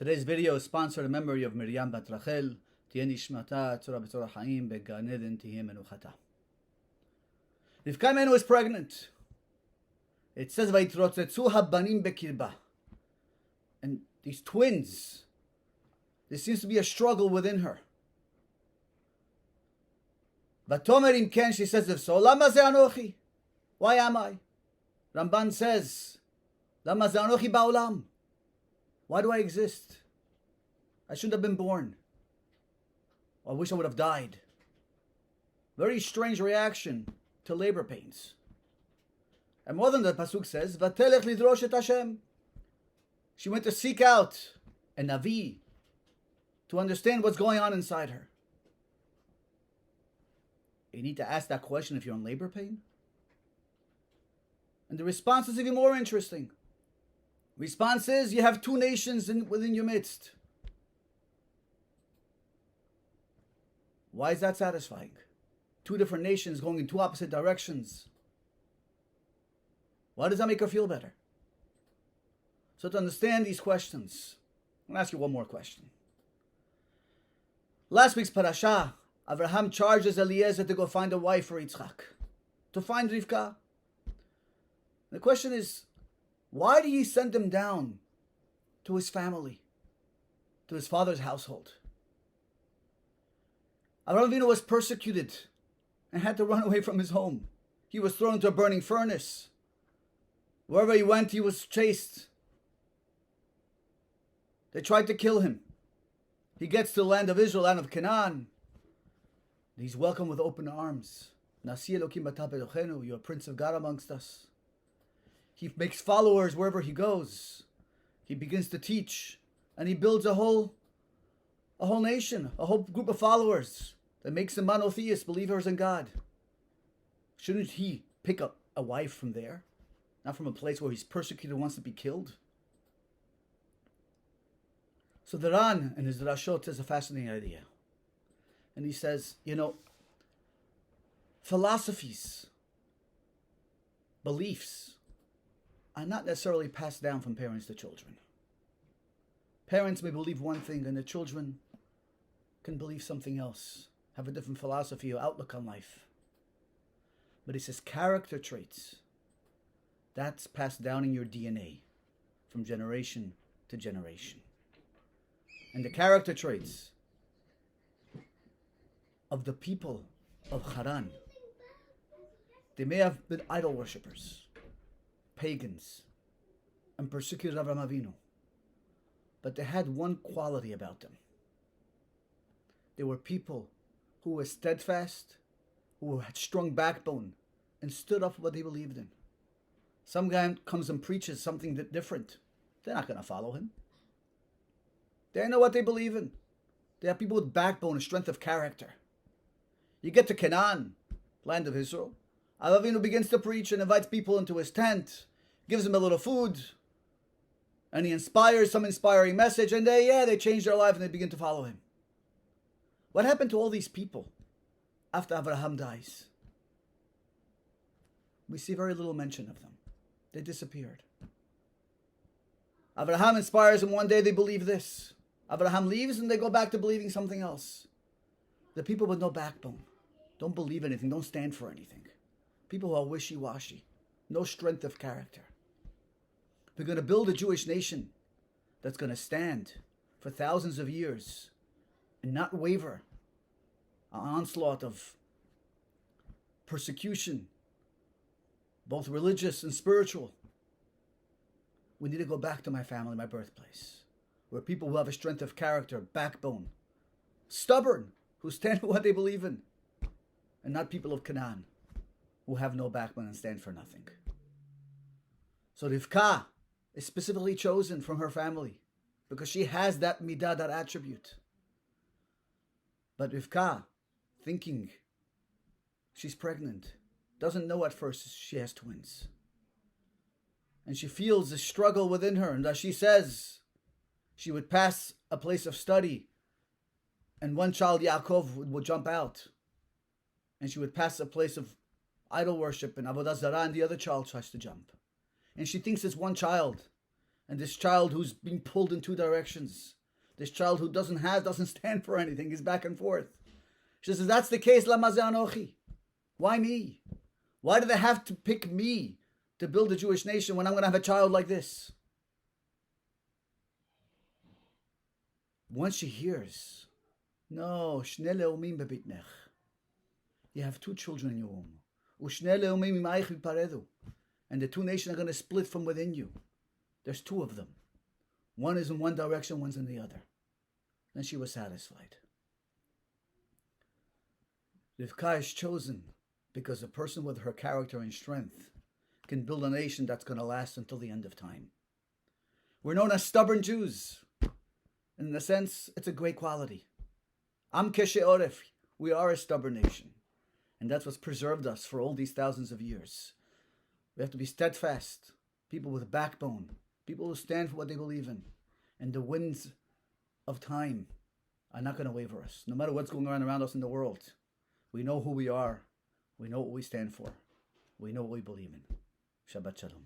Today's video is sponsored in memory of Miriam Bat Rachel. Tihye nishmata tzora b'tzora chaim began eden tihye menuchata. Rivka Imenu is pregnant. It says vayitrodzetzu habanim bekirba. And these twins, there seems to be a struggle within her. Vatomer im ken, she says, if so, lama ze anochi? Why am I? Ramban says, lama ze anochi ba'olam? Why do I exist? I shouldn't have been born. I wish I would have died. Very strange reaction to labor pains. And more than the pasuk says, Vatelech lidrosh et Hashem. She went to seek out a Navi to understand what's going on inside her. You need to ask that question if you're in labor pain. And the response is even more interesting. Response is, you have two nations within your midst. Why is that satisfying? Two different nations going in two opposite directions. Why does that make her feel better? So to understand these questions, I'm going to ask you one more question. Last week's parasha, Abraham charges Eliezer to go find a wife for Yitzchak, to find Rivka. The question is, why did he send him down to his family, to his father's household? Avraham Avinu was persecuted and had to run away from his home. He was thrown into a burning furnace. Wherever he went, he was chased. They tried to kill him. He gets to the land of Israel, land of Canaan. He's welcomed with open arms. Nasi Elokim atah bedochenu, you're a prince of God amongst us. He makes followers wherever he goes. He begins to teach, and he builds a whole nation, a whole group of followers that makes them monotheists, believers in God. Shouldn't he pick up a wife from there? Not from a place where he's persecuted and wants to be killed? So the Ran in his Drashot says a fascinating idea. And he says, philosophies, beliefs, are not necessarily passed down from parents to children. Parents may believe one thing and the children can believe something else, have a different philosophy or outlook on life. But he says character traits, that's passed down in your DNA from generation to generation. And the character traits of the people of Haran, they may have been idol worshippers, pagans, and persecuted Avraham Avinu, but they had one quality about them. They were people who were steadfast, who had strong backbone, and stood up for what they believed in. Some guy comes and preaches something different. They're not going to follow him. They know what they believe in. They are people with backbone and strength of character. You get to Canaan, land of Israel. Avinu begins to preach and invites people into his tent, gives them a little food, and he inspires some inspiring message, and they change their life and they begin to follow him. What happened to all these people after Avraham dies? We see very little mention of them. They disappeared. Avraham inspires them one day, they believe this. Avraham leaves and they go back to believing something else. The people with no backbone, don't believe anything, don't stand for anything. People who are wishy-washy, no strength of character. We're going to build a Jewish nation that's going to stand for thousands of years and not waver. An onslaught of persecution, both religious and spiritual. We need to go back to my family, my birthplace, where people who have a strength of character, backbone, stubborn, who stand for what they believe in, and not people of Canaan, who have no backbone and stand for nothing. So Rivka is specifically chosen from her family because she has that midah, that attribute. But Rivka, thinking she's pregnant, doesn't know at first she has twins. And she feels a struggle within her. And as she says, she would pass a place of study and one child, Yaakov, would jump out. And she would pass a place of idol worship and avodah zarah, and the other child tries to jump. And she thinks it's one child. And this child who's being pulled in two directions. This child who doesn't stand for anything. He's back and forth. She says, that's the case, lama ze anochi. Why me? Why do they have to pick me to build a Jewish nation when I'm going to have a child like this? Once she hears, no, shne leumim bebitnech. You have two children in your womb. Ushne leumim imayich viparedu. And the two nations are going to split from within you. There's two of them. One is in one direction, one's in the other. Then she was satisfied. Rivka is chosen because a person with her character and strength can build a nation that's going to last until the end of time. We're known as stubborn Jews. And in a sense, it's a great quality. Am keshe oref. We are a stubborn nation. And that's what's preserved us for all these thousands of years. We have to be steadfast. People with a backbone. People who stand for what they believe in. And the winds of time are not going to waver us. No matter what's going on around us in the world. We know who we are. We know what we stand for. We know what we believe in. Shabbat Shalom.